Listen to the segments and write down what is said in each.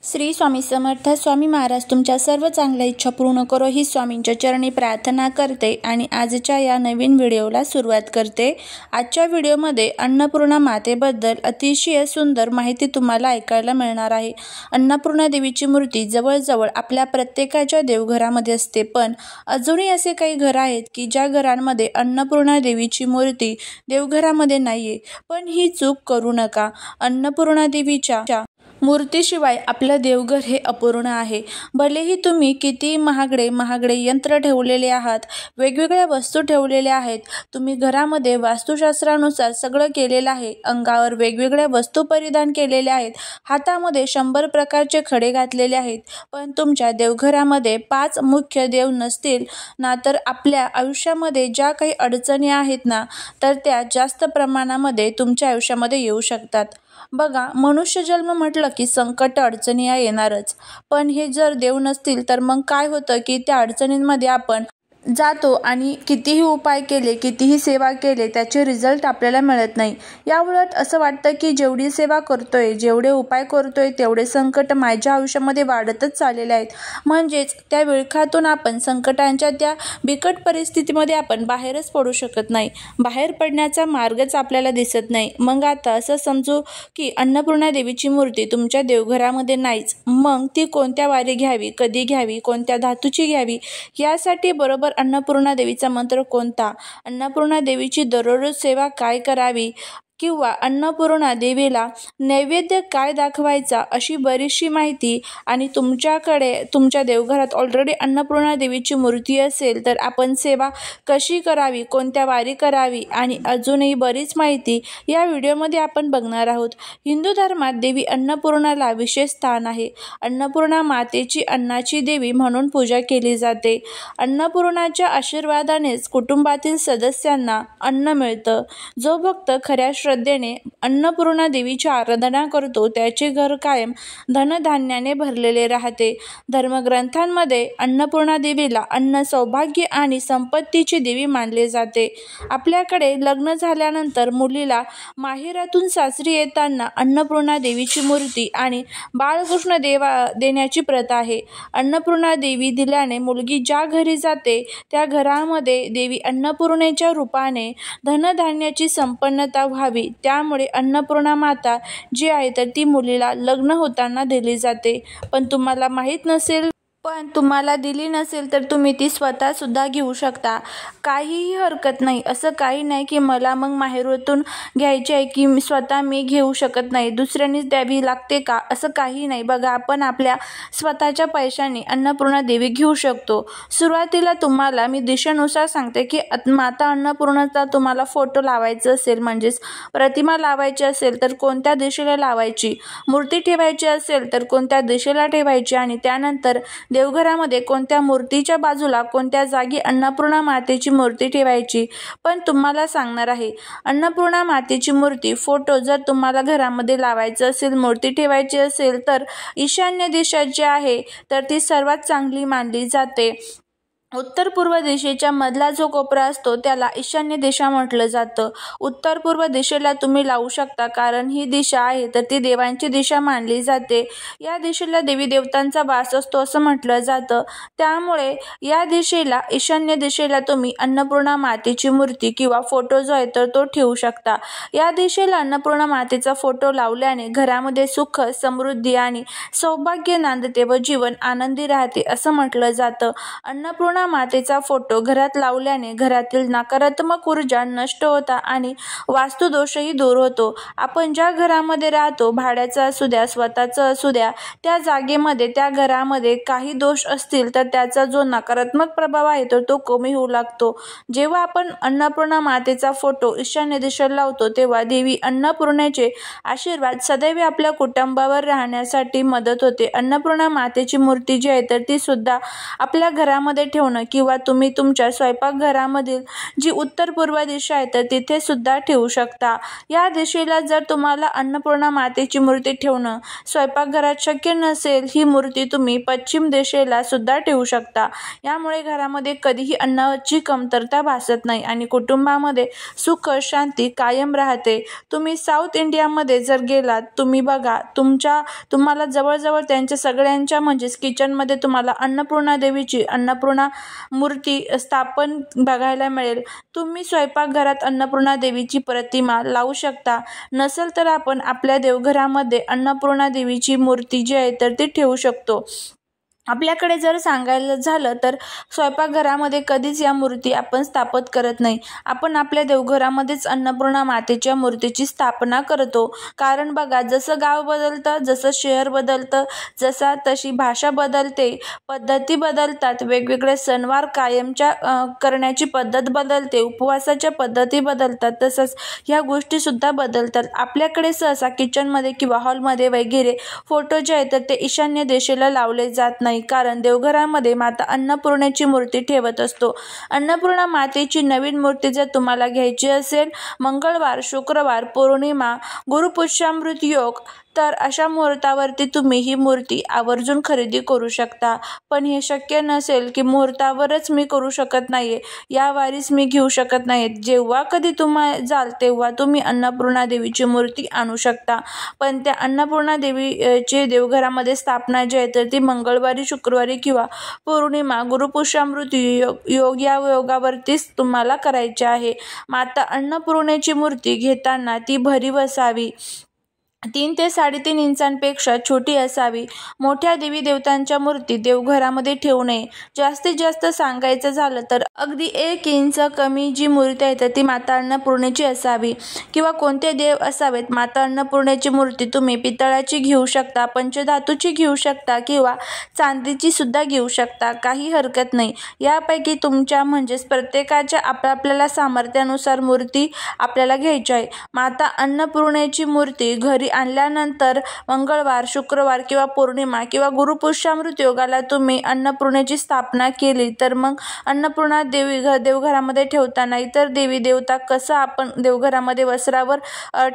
श्री स्वामी समर्थ. स्वामी महाराज तुमच्या सर्व चांगल्या इच्छा पूर्ण करो ही स्वामींच्या चरणी प्रार्थना करते आणि आजच्या या नवीन व्हिडिओला सुरुवात करते. आजच्या व्हिडिओमध्ये अन्नपूर्णा मातेबद्दल अतिशय सुंदर माहिती तुम्हाला ऐकायला मिळणार आहे. अन्नपूर्णा देवीची मूर्ती जवळजवळ आपल्या प्रत्येकाच्या देवघरामध्ये असते, पण अजूनही असे काही घर आहेत की ज्या घरांमध्ये अन्नपूर्णा देवीची मूर्ती देवघरामध्ये नाहीये. पण ही चूक करू नका. अन्नपूर्णा देवीच्या मूर्तीशिवाय आपलं देवघर हे अपूर्ण आहे. भलेही तुम्ही किती महागडे यंत्र ठेवलेले आहात, वेगवेगळ्या वस्तू ठेवलेल्या आहेत, तुम्ही घरामध्ये वास्तुशास्त्रानुसार सगळं केलेलं आहे, अंगावर वेगवेगळ्या वस्तू परिधान केलेल्या आहेत, हातामध्ये 100 प्रकारचे खडे घातलेले आहेत, पण तुमच्या देवघरामध्ये 5 मुख्य देव नसतील ना, तर आपल्या आयुष्यामध्ये ज्या काही अडचणी आहेत ना, तर त्या जास्त प्रमाणामध्ये तुमच्या आयुष्यामध्ये येऊ शकतात. बघा, मनुष्य जन्म म्हटलं की संकट अडचणी या येणारच, पण हे जर देव नसतील तर मग काय होतं की त्या अडचणींमध्ये आपण जातो आणि कितीही उपाय केले, कितीही सेवा केले, त्याचे रिझल्ट आपल्याला मिळत नाही. याउलट असं वाटतं की जेवढी सेवा करतोय, जेवढे उपाय करतोय, तेवढे संकट माझ्या आयुष्यामध्ये वाढतच चाललेले आहेत. म्हणजेच त्या विळखातून आपण संकटांच्या त्या बिकट परिस्थितीमध्ये आपण बाहेरच पडू शकत नाही. बाहेर पडण्याचा मार्गच आपल्याला दिसत नाही. मग आता असं समजू की अन्नपूर्णा देवीची मूर्ती तुमच्या देवघरामध्ये नाहीच. मग ती कोणत्या वारी घ्यावी, कधी घ्यावी, कोणत्या धातूची घ्यावी, यासाठी बरोबर अन्नपूर्णा देवीचा मंत्र कोणता, अन्नपूर्णा देवीची दररोज सेवा काय करावी, किंवा अन्नपूर्णा देवीला नैवेद्य काय दाखवायचा, अशी बरीचशी माहिती. आणि तुमच्याकडे तुमच्या देवघरात ऑलरेडी अन्नपूर्णा देवीची मूर्ती असेल तर आपण सेवा कशी करावी, कोणत्या वारी करावी, आणि अजूनही बरीच माहिती या व्हिडिओमध्ये आपण बघणार आहोत. हिंदू धर्मात देवी अन्नपूर्णाला विशेष स्थान आहे. अन्नपूर्णा मातेची अन्नाची देवी म्हणून पूजा केली जाते. अन्नपूर्णाच्या आशीर्वादानेच कुटुंबातील सदस्यांना अन्न मिळतं. जो भक्त खऱ्या श्रद्धेने अन्नपूर्णा देवीची आराधना करतो त्याचे घर कायम धनधान्याने भरलेले राहते. धर्मग्रंथांमध्ये अन्नपूर्णा देवीला अन्न, सौभाग्य आणि संपत्तीची देवी मानले जाते. आपल्याकडे लग्न झाल्यानंतर मुलीला माहेरातून सासरी येताना अन्नपूर्णा देवीची मूर्ती आणि बाळकृष्ण देण्याची प्रथा आहे. अन्नपूर्णा देवी दिल्याने मुलगी ज्या घरी जाते त्या घरामध्ये देवी अन्नपूर्णेच्या रूपाने धनधान्याची संपन्नता व्हावी, त्यामुळे अन्नपूर्णा माता जी आहे तर ती मुलीला लग्न होताना दिली जाते. पण तुम्हाला दिली नसेल तर तुम्ही ती स्वतः सुद्धा घेऊ शकता. काहीही हरकत नाही. असं काही नाही की मला मग माहेरातून घ्यायची आहे की स्वतः मी घेऊ शकत नाही, दुसऱ्यांनीच द्यावी लागते का, असं काही नाही. बघा, आपण आपल्या स्वतःच्या पैशाने अन्नपूर्णा देवी घेऊ शकतो. सुरुवातीला तुम्हाला मी दिशेनुसार सांगते की माता अन्नपूर्णाचा तुम्हाला फोटो लावायचा असेल, म्हणजेच प्रतिमा लावायची असेल तर कोणत्या दिशेला लावायची, मूर्ती ठेवायची असेल तर कोणत्या दिशेला ठेवायची, आणि त्यानंतर देवघरामध्ये कोणत्या मूर्तीच्या बाजूला कोणत्या जागी अन्नपूर्णा मातेची मूर्ती ठेवायची. पण तुम्हाला सांगणार आहे, अन्नपूर्णा मातेची मूर्ती फोटो जर तुम्हाला घरामध्ये लावायचं असेल, मूर्ती ठेवायची असेल तर ईशान्य दिशा जी आहे तर ती सर्वात चांगली मानली जाते. उत्तर पूर्व दिशेच्या मधला जो कोपरा असतो त्याला ईशान्य दिशा म्हटलं जातं. उत्तर पूर्व दिशेला तुम्ही लावू शकता, कारण ही दिशा आहे तर ती देवांची दिशा मानली जाते. या दिशेला देवी देवतांचा वास असतो असं म्हटलं जातं. त्यामुळे या दिशेला, ईशान्य दिशेला तुम्ही अन्नपूर्णा मातेची मूर्ती किंवा फोटो जो आहे तर तो ठेवू शकता. या दिशेला अन्नपूर्णा मातेचा फोटो लावल्याने घरामध्ये सुख, समृद्धी आणि सौभाग्य नांदते व जीवन आनंदी राहते असं म्हटलं जातं. अन्नपूर्णा मातेचा फोटो घरात लावल्याने घरातील नकारात्मक ऊर्जा नष्ट होता आणि वास्तुदोषही दूर होतो. आपण ज्या घरामध्ये राहतो, भाड्याचं असू द्या, स्वतःचं असू द्या, त्या जागेमध्ये, त्या घरामध्ये काही दोष असतील तर त्याचा जो नकारात्मक प्रभाव आहे तर तो कमी होऊ लागतो. जेव्हा आपण अन्नपूर्णा मातेचा फोटो ईशान्य दिशेला लावतो तेव्हा देवी अन्नपूर्णेचे आशीर्वाद सदैव आपल्या कुटुंबावर राहण्यासाठी मदत होते. अन्नपूर्णा मातेची मूर्ती जी आहे तर ती सुद्धा आपल्या घरामध्ये ठेवणं ठेवणं किंवा तुम्ही तुमच्या स्वयंपाकघरामधील जी उत्तर पूर्व दिशा आहे तर तिथे सुद्धा ठेवू शकता. या दिशेला जर तुम्हाला अन्नपूर्णा मातेची मूर्ती ठेवणं स्वयंपाकघरात शक्य नसेल, ही मूर्ती तुम्ही पश्चिम दिशेला सुद्धा ठेवू शकता. यामुळे घरामध्ये कधीही अन्नाची कमतरता भासत नाही आणि कुटुंबामध्ये सुख शांती कायम राहते. तुम्ही साऊथ इंडियामध्ये जर गेलात, तुम्ही बघा तुम्हाला जवळजवळ त्यांच्या सगळ्यांच्या म्हणजेच किचनमध्ये तुम्हाला अन्नपूर्णा देवीची अन्नपूर्णा मूर्ती स्थापन बघायला मिळेल. तुम्ही स्वयंपाकघरात अन्नपूर्णा देवीची प्रतिमा लावू शकता. नसेल तर आपण आपल्या देवघरामध्ये अन्नपूर्णा देवीची मूर्ती जी आहे तर ती ठेवू शकतो. आपल्याकडे जर सांगायला झालं तर स्वयंपाकघरामध्ये कधीच या मूर्ती आपण स्थापित करत नाही. आपण आपल्या देवघरामध्येच अन्नपूर्णा मातेच्या मूर्तीची स्थापना करतो. कारण बघा, जसं गाव बदलतं, जसं शहर बदलतं, तशी भाषा बदलते, पद्धती बदलतात, वेगवेगळे सणवार कायमच्या करण्याची पद्धत बदलते, उपवासाच्या पद्धती बदलतात, तसंच ह्या गोष्टीसुद्धा बदलतात. आपल्याकडे सहसा किचनमध्ये किंवा हॉलमध्ये वगैरे फोटो जे आहेत तर ते ईशान्य दिशेला लावले जात नाही. कारण देवघरामध्ये माता अन्नपूर्णेची मूर्ती ठेवत असतो. अन्नपूर्णा मातेची नवीन मूर्ती जर तुम्हाला घ्यायची असेल, मंगळवार, शुक्रवार, पौर्णिमा, गुरुपुष्यामृत योग, तर अशा मुहूर्तावरती तुम्ही ही मूर्ती आवर्जून खरेदी करू शकता. पण हे शक्य नसेल की मुहूर्तावरच मी करू शकत नाहीये, या वारीस मी घेऊ शकत नाही, जेव्हा कधी तुम्ही जाल तेव्हा तुम्ही अन्नपूर्णा देवीची मूर्ती आणू शकता. पण त्या अन्नपूर्णा देवीची देवघरामध्ये स्थापना जी आहे तर ती मंगळवारी, शुक्रवारी किंवा पौर्णिमा, गुरुपुष्यामृत योग या योगावरतीच तुम्हाला करायचे आहे. माता अन्नपूर्णेची मूर्ती घेताना ती भरीव असावी, 3 ते 3.5 इंचांपेक्षा छोटी असावी. मोठ्या देवी देवतांच्या मूर्ती देवघरामध्ये ठेवू नये. जास्तीत जास्त सांगायचं झालं तर अगदी 1 इंच कमी जी मूर्ती आहे तर ती माता अन्नपूर्णेची असावी. किंवा कोणते देव असावेत, माता अन्नपूर्णेची मूर्ती तुम्ही पितळाची घेऊ शकता, पंचधातूची घेऊ शकता किंवा चांदीची सुद्धा घेऊ शकता, काही हरकत नाही. यापैकी तुमच्या म्हणजेच प्रत्येकाच्या आपल्याला सामर्थ्यानुसार मूर्ती आपल्याला घ्यायची आहे. माता अन्नपूर्णेची मूर्ती घरी आणल्यानंतर मंगळवार, शुक्रवार किंवा पौर्णिमा किंवा गुरुपुष्यामृत योगाला तुम्ही अन्नपूर्णेची स्थापना केली तर मग अन्नपूर्णा देवी देवघरामध्ये ठेवताना इतर देवी देवता कसं आपण देवघरामध्ये वस्त्रावर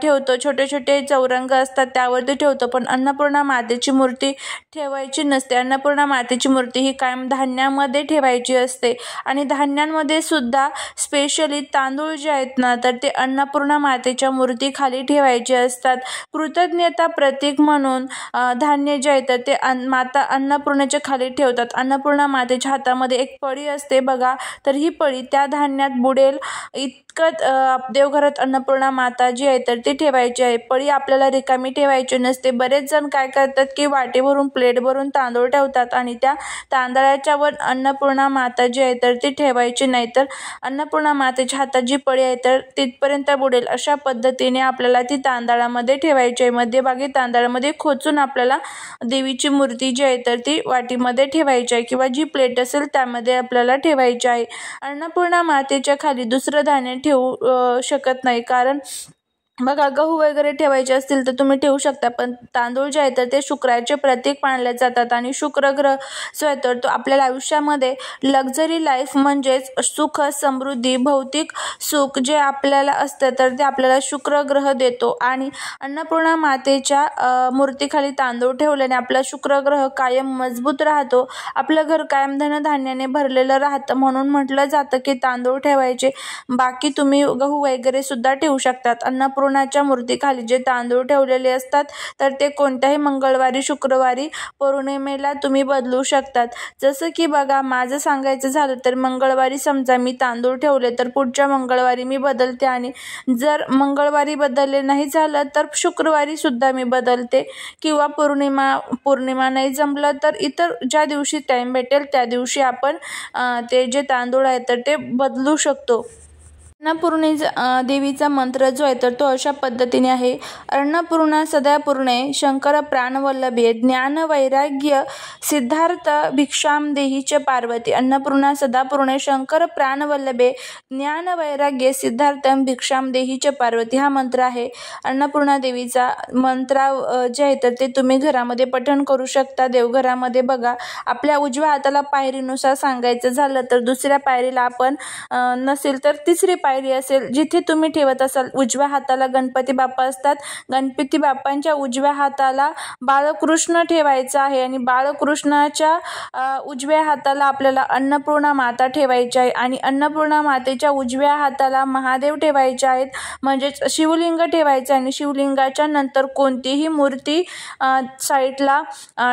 ठेवतो, छोटे छोटे चौरंग असतात त्यावरती ठेवतो, पण अन्नपूर्णा मातेची मूर्ती ठेवायची नसते. अन्नपूर्णा मातेची मूर्ती ही कायम धान्यामध्ये ठेवायची असते आणि धान्यांमध्ये सुद्धा स्पेशली तांदूळ जे आहेत ना तर ते अन्नपूर्णा मातेच्या मूर्ती खाली ठेवायचे असतात. कृतज्ञता प्रतीक म्हणून धान्य जे आहे तर ते माता अन्नपूर्णेच्या खाली ठेवतात. अन्नपूर्णा मातेच्या हातामध्ये एक पळी असते बघा, तर ही पळी त्या धान्यात बुडेल इतकं देवघरात अन्नपूर्णा माता जी आहे तर ती ठेवायची आहे. पळी आपल्याला रिकामी ठेवायची नसते. बरेच जण काय करतात की वाटी भरून प्लेट भरून तांदूळ ठेवतात आणि त्या तांदळाच्या वर अन्नपूर्णा माता जी आहे तर ती ठेवायची नाही, तर अन्नपूर्णा मातेच्या हातात जी पळी आहे तर तिथपर्यंत बुडेल अशा पद्धतीने आपल्याला ती तांदळामध्ये ठेवायची आहे. मध्यभागी तांदळामध्ये खोचून आपल्याला देवीची मूर्ती जी आहे तर ती वाटीमध्ये ठेवायची आहे किंवा जी प्लेट असेल त्यामध्ये आपल्याला ठेवायची आहे. अन्नपूर्णा मातेच्या खाली दुसरं धान्य ठेवू शकत नाही. कारण बघा, गहू वगैरे ठेवायचे असतील तर तुम्ही ठेवू शकता, पण तांदूळ जे आहे तर ते शुक्राचे प्रतीक मानले जातात आणि शुक्र ग्रह जो आहे तर तो आपल्याला आयुष्यामध्ये लक्झरी लाईफ म्हणजेच सुख, समृद्धी, भौतिक सुख जे आपल्याला असतं तर ते आपल्याला शुक्र ग्रह देतो. आणि अन्नपूर्णा मातेच्या मूर्तीखाली तांदूळ ठेवल्याने आपला शुक्र ग्रह कायम मजबूत राहतो, आपलं घर कायम धनधान्याने भरलेलं राहतं. म्हणून म्हटलं जातं की तांदूळ ठेवायचे. बाकी तुम्ही गहू वगैरे सुद्धा ठेवू शकतात. अन्नपूर्णाच्या मूर्तीखाली जे तांदूळ ठेवलेले असतात तर ते कोणत्याही मंगळवारी, शुक्रवारी, पौर्णिमेला तुम्ही बदलू शकतात. जसं की बघा, माझं सांगायचं झालं तर मंगळवारी समजा मी तांदूळ ठेवले तर पुढच्या मंगळवारी मी बदलते आणि जर मंगळवारी बदलले नाही झालं तर शुक्रवारी सुद्धा मी बदलते किंवा पौर्णिमा नाही जमलं तर इतर ज्या दिवशी टाईम भेटेल त्या दिवशी आपण ते जे तांदूळ आहे तर ते बदलू शकतो. अन्नपूर्णे देवीचा मंत्र जो आहे तर तो अशा पद्धतीने आहे। अन्नपूर्णा सदापूर्णे शंकर प्राणवल्लभे ज्ञान वैराग्य सिद्धार्थ भिक्षाम देही च पार्वती। अन्नपूर्णा सदापूर्णे शंकर प्राणवल्लभे ज्ञान वैराग्य सिद्धार्थ भिक्षाम देही च पार्वती हा मंत्र आहे। अन्नपूर्णा देवीचा मंत्र जे आहे तर ते तुम्ही घरामध्ये पठण करू शकता। देवघरामध्ये बघा, आपल्या उजव्या हाताला पायरीनुसार सांगायचं झालं तर दुसऱ्या पायरीला आपण नसेल तर तिसरी पायरी असेल, जिथे तुम्ही ठेवत असाल उजव्या हाताला गणपती बाप्पा असतात, गणपती बाप्पांच्या उजव्या हाताला बाळकृष्ण ठेवायचा आहे आणि बाळकृष्णाच्या उजव्या हाताला आपल्याला अन्नपूर्णा माता ठेवायची आहे आणि अन्नपूर्णा मातेच्या उजव्या हाताला महादेव ठेवायचे आहेत, म्हणजेच शिवलिंग ठेवायचे आणि शिवलिंगाच्या नंतर कोणतीही मूर्ती साईडला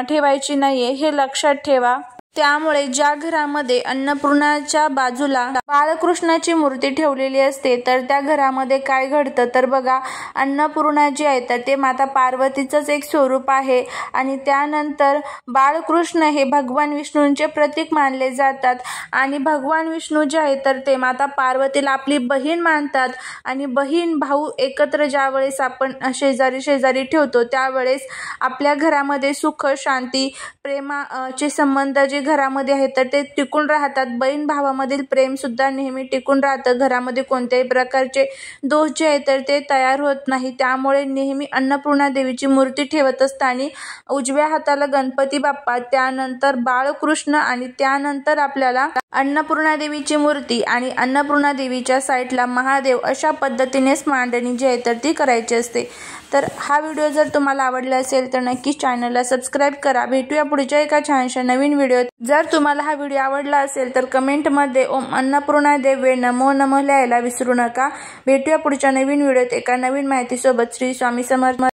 ठेवायची नाहीये, हे लक्षात ठेवा। त्यामुळे ज्या घरामध्ये अन्नपूर्णाच्या बाजूला बाळकृष्णाची मूर्ती ठेवलेली असते तर त्या घरामध्ये काय घडतं तर बघा, अन्नपूर्णा जी आहे तर ते माता पार्वतीचंच एक स्वरूप आहे आणि त्यानंतर बाळकृष्ण हे भगवान विष्णूंचे प्रतीक मानले जातात आणि भगवान विष्णू जे आहे तर ते माता पार्वतीला आपली बहीण मानतात आणि बहीण भाऊ एकत्र ज्यावेळेस आपण शेजारी शेजारी ठेवतो त्यावेळेस आपल्या घरामध्ये सुख शांती प्रेमाचे संबंध जे घरामध्ये आहे तर ते टिकून राहतात। बहीण भावामधील प्रेम सुद्धा नेहमी टिकून राहतं, घरामध्ये कोणत्याही प्रकारचे दोष जे आहे तर ते तयार होत नाही। त्यामुळे नेहमी अन्नपूर्णा देवीची मूर्ती ठेवत असताना उजव्या हाताला गणपती बाप्पा, त्यानंतर बाळकृष्ण आणि त्यानंतर आपल्याला अन्नपूर्णा देवीची मूर्ती आणि अन्नपूर्णा देवीच्या साईडला महादेव अशा पद्धतीनेच मांडणी जी आहे तर ती करायची असते। तर हा व्हिडिओ जर तुम्हाला आवडला असेल तर नक्कीच चॅनलला सबस्क्राईब करा। भेटूया पुढच्या एका छानशा नवीन व्हिडिओत। जर तुम्हाला हा व्हिडिओ आवडला असेल तर कमेंटमध्ये ओम अन्नपूर्णा देवे नमो नमः लिहायला विसरू नका। भेटूया पुढच्या नवीन व्हिडिओत एका नवीन माहितीसोबत। श्री स्वामी समर्थ।